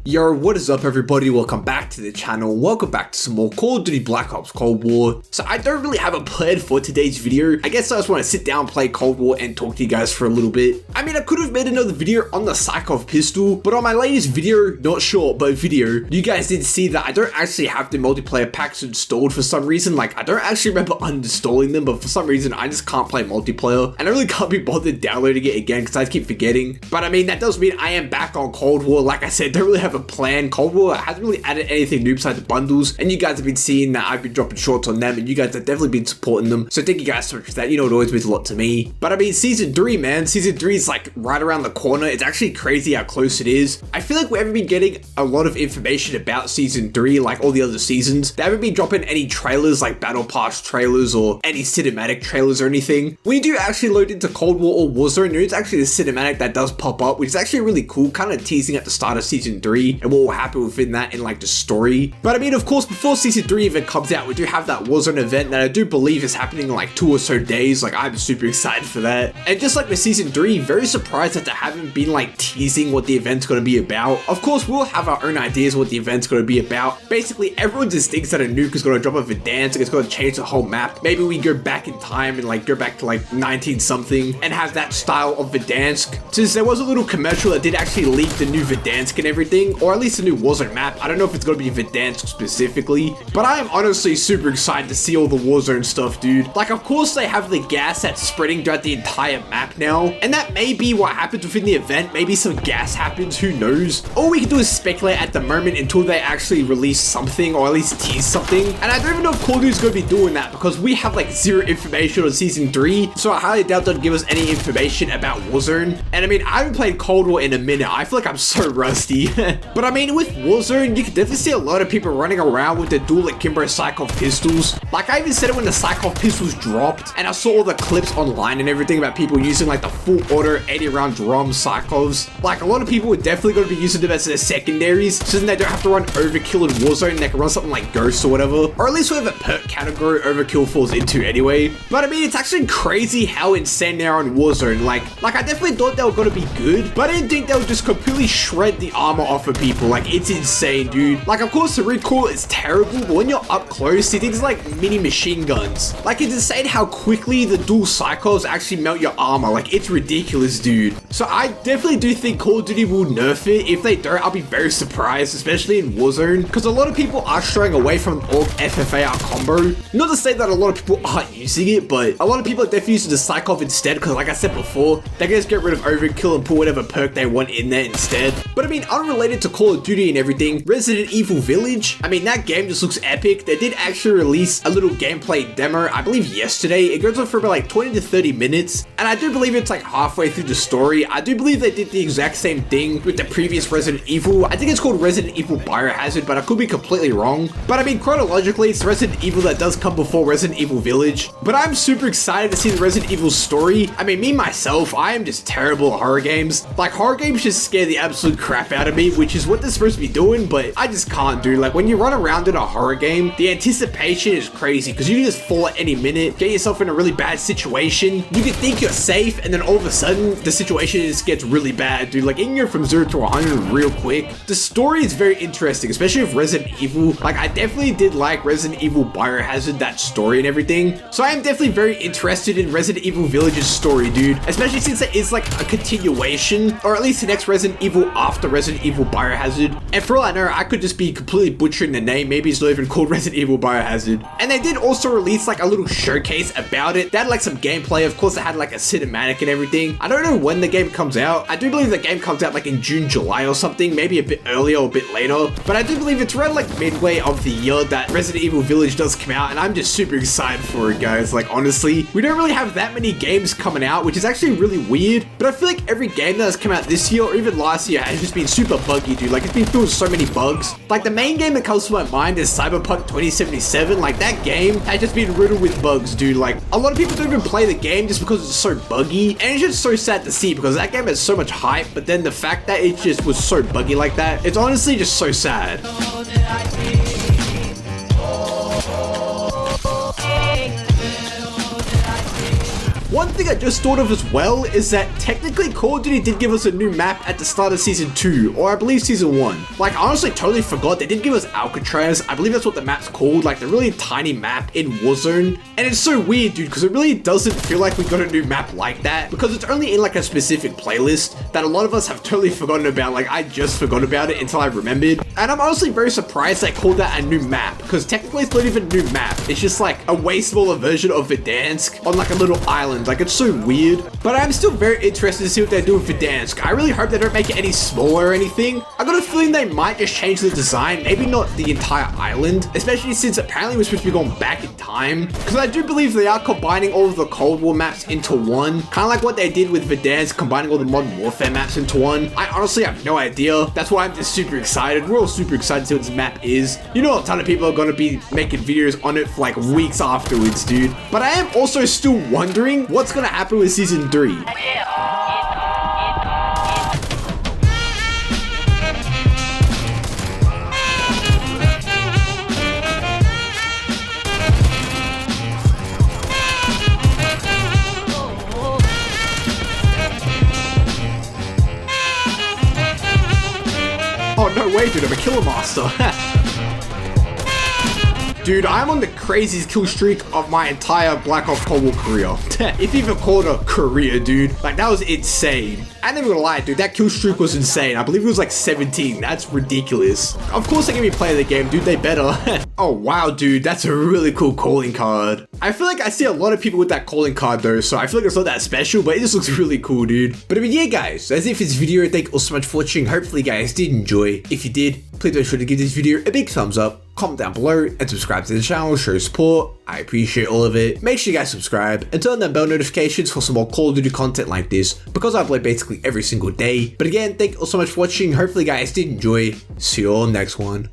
Yo, what is up everybody? Welcome back to the channel. Welcome back to some more Call of Duty Black Ops Cold War. So I don't really have a plan for today's video. I guess I just want to sit down, play Cold War, and talk to you guys for a little bit. I mean, I could have made another video on the Sykov pistol, but on my latest video, not short, but video, you guys did see that I don't actually have the multiplayer packs installed for some reason. Like, I don't actually remember uninstalling them, but for some reason, I just can't play multiplayer. And I really can't be bothered downloading it again because I keep forgetting. But I mean, that does mean I am back on Cold War. Like I said, don't really have a plan. Cold War hasn't really added anything new besides the bundles, and you guys have been seeing that I've been dropping shorts on them, and you guys have definitely been supporting them. So thank you guys so much for that. You know, it always means a lot to me. But I mean, season 3, man, season 3 is like right around the corner. It's actually crazy how close it is. I feel like we haven't been getting a lot of information about season 3 like all the other seasons. They haven't been dropping any trailers like battle pass trailers or any cinematic trailers or anything. When you do actually load into Cold War or Warzone, it's actually the cinematic that does pop up, which is actually really cool, kind of teasing at the start of season 3 and what will happen within that in like the story. But I mean, of course, before season 3 even comes out, we do have that Warzone event that I do believe is happening in like 2 or so days. Like, I'm super excited for that. And just like with season 3, very surprised that they haven't been like teasing what the event's going to be about. Of course, we'll have our own ideas what the event's going to be about. Basically, everyone just thinks that a nuke is going to drop a Verdansk and it's going to change the whole map. Maybe we go back in time and like go back to like 19 something and have that style of Verdansk. Since there was a little commercial that did actually leak the new Verdansk and everything, or at least the new Warzone map. I don't know if it's going to be Verdansk specifically, but I am honestly super excited to see all the Warzone stuff, dude. Like, of course they have the gas that's spreading throughout the entire map now, and that may be what happens within the event. Maybe some gas happens, who knows? All we can do is speculate at the moment until they actually release something, or at least tease something. And I don't even know if Call of Duty is going to be doing that because we have like zero information on season 3, so I highly doubt they'll give us any information about Warzone. And I mean, I haven't played Cold War in a minute. I feel like I'm so rusty. But I mean, with Warzone, you can definitely see a lot of people running around with the dual Akimbo Sykov pistols. Like, I even said it when the Sykov pistols dropped, and I saw all the clips online and everything about people using like the full auto 80 round drum Sykovs. Like, a lot of people are definitely going to be using them as their secondaries, so then they don't have to run Overkill in Warzone, and they can run something like Ghost or whatever, or at least whatever perk category Overkill falls into anyway. But I mean, it's actually crazy how insane they are on Warzone. Like I definitely thought they were going to be good, but I didn't think they would just completely shred the armor off of people. Like, it's insane, dude. Like, of course the recoil is terrible, but when you're up close, you think it's like mini machine guns. Like, it's insane how quickly the dual Sykovs actually melt your armor. Like, it's ridiculous, dude. So I definitely do think Call of Duty will nerf it. If they don't, I'll be very surprised, especially in Warzone, because a lot of people are straying away from AUG FFAR combo. Not to say that a lot of people aren't using it, but a lot of people are definitely using the Sykov instead, because like I said before, they can just get rid of Overkill and put whatever perk they want in there instead. But I mean, unrelated to Call of Duty and everything, Resident Evil Village, I mean, that game just looks epic. They did actually release a little gameplay demo, I believe yesterday. It goes on for about like 20 to 30 minutes, and I do believe it's like halfway through the story. I do believe they did the exact same thing with the previous Resident Evil. I think it's called Resident Evil Biohazard, but I could be completely wrong. But I mean, chronologically, it's Resident Evil that does come before Resident Evil Village. But I'm super excited to see the Resident Evil story. I mean, me myself, I am just terrible at horror games. Like, horror games just scare the absolute crap out of me, which is what they're supposed to be doing, but I just can't do. Like, when you run around in a horror game, the anticipation is crazy because you can just fall at any minute, get yourself in a really bad situation. You can think you're safe, and then all of a sudden, the situation just gets really bad, dude. Like, it can go from 0 to 100 real quick. The story is very interesting, especially with Resident Evil. Like, I definitely did like Resident Evil Biohazard, that story and everything. So I am definitely very interested in Resident Evil Village's story, dude. Especially since it is like a continuation, or at least the next Resident Evil after Resident Evil Biohazard. And for all I know, I could just be completely butchering the name. Maybe it's not even called Resident Evil Biohazard. And they did also release like a little showcase about it. They had like some gameplay. Of course, they had like a cinematic and everything. I don't know when the game comes out. I do believe the game comes out like in June, July or something. Maybe a bit earlier or a bit later. But I do believe it's around like midway of the year that Resident Evil Village does come out. And I'm just super excited for it, guys. Like, honestly, we don't really have that many games coming out, which is actually really weird. But I feel like every game that has come out this year or even last year has just been super buggy, dude. Like, it's been filled with so many bugs. Like, the main game that comes to my mind is Cyberpunk 2077. Like, that game has just been riddled with bugs, dude. Like, a lot of people don't even play the game just because it's so buggy. And it's just so sad to see because that game has so much hype, but then the fact that it just was so buggy like that, it's honestly just so sad. One thing I just thought of as well is that technically Call of Duty did give us a new map at the start of Season 2, or I believe Season 1. Like, I honestly totally forgot they did give us Alcatraz. I believe that's what the map's called, like the really tiny map in Warzone. And it's so weird, dude, because it really doesn't feel like we got a new map like that, because it's only in like a specific playlist that a lot of us have totally forgotten about. Like, I just forgot about it until I remembered. And I'm honestly very surprised they called that a new map, because technically it's not even a new map. It's just like a way smaller version of Verdansk on like a little island. Like, it's so weird. But I'm still very interested to see what they're doing for Verdansk. I really hope they don't make it any smaller or anything. I got a feeling they might just change the design, maybe not the entire island, especially since apparently we're supposed to be going back in time. Because I do believe they are combining all of the Cold War maps into one, kind of like what they did with Verdansk, combining all the Modern Warfare maps into one. I honestly have no idea. That's why I'm just super excited. We're all super excited to see what this map is. You know, a ton of people are going to be making videos on it for like weeks afterwards, dude. But I am also still wondering what's going to happen with Season 3. Oh, no way, dude, I'm a killer master. Dude, I'm on the craziest kill streak of my entire Black Ops Cold War career. If you even call it a career, dude. Like, that was insane. I'm not even gonna lie, dude, that kill streak was insane. I believe it was like 17. That's ridiculous. Of course they're gonna be playing the game, dude. They better. Oh, wow, dude. That's a really cool calling card. I feel like I see a lot of people with that calling card, though, so I feel like it's not that special, but it just looks really cool, dude. But I mean, yeah, guys, that's it for this video. Thank you all so much for watching. Hopefully, you guys did enjoy. If you did, please make sure to give this video a big thumbs up. Comment down below and subscribe to the channel, show support. I appreciate all of it. Make sure you guys subscribe and turn on the bell notifications for some more Call of Duty content like this, because I upload basically every single day. But again, thank you all so much for watching. Hopefully you guys did enjoy. See you all next one.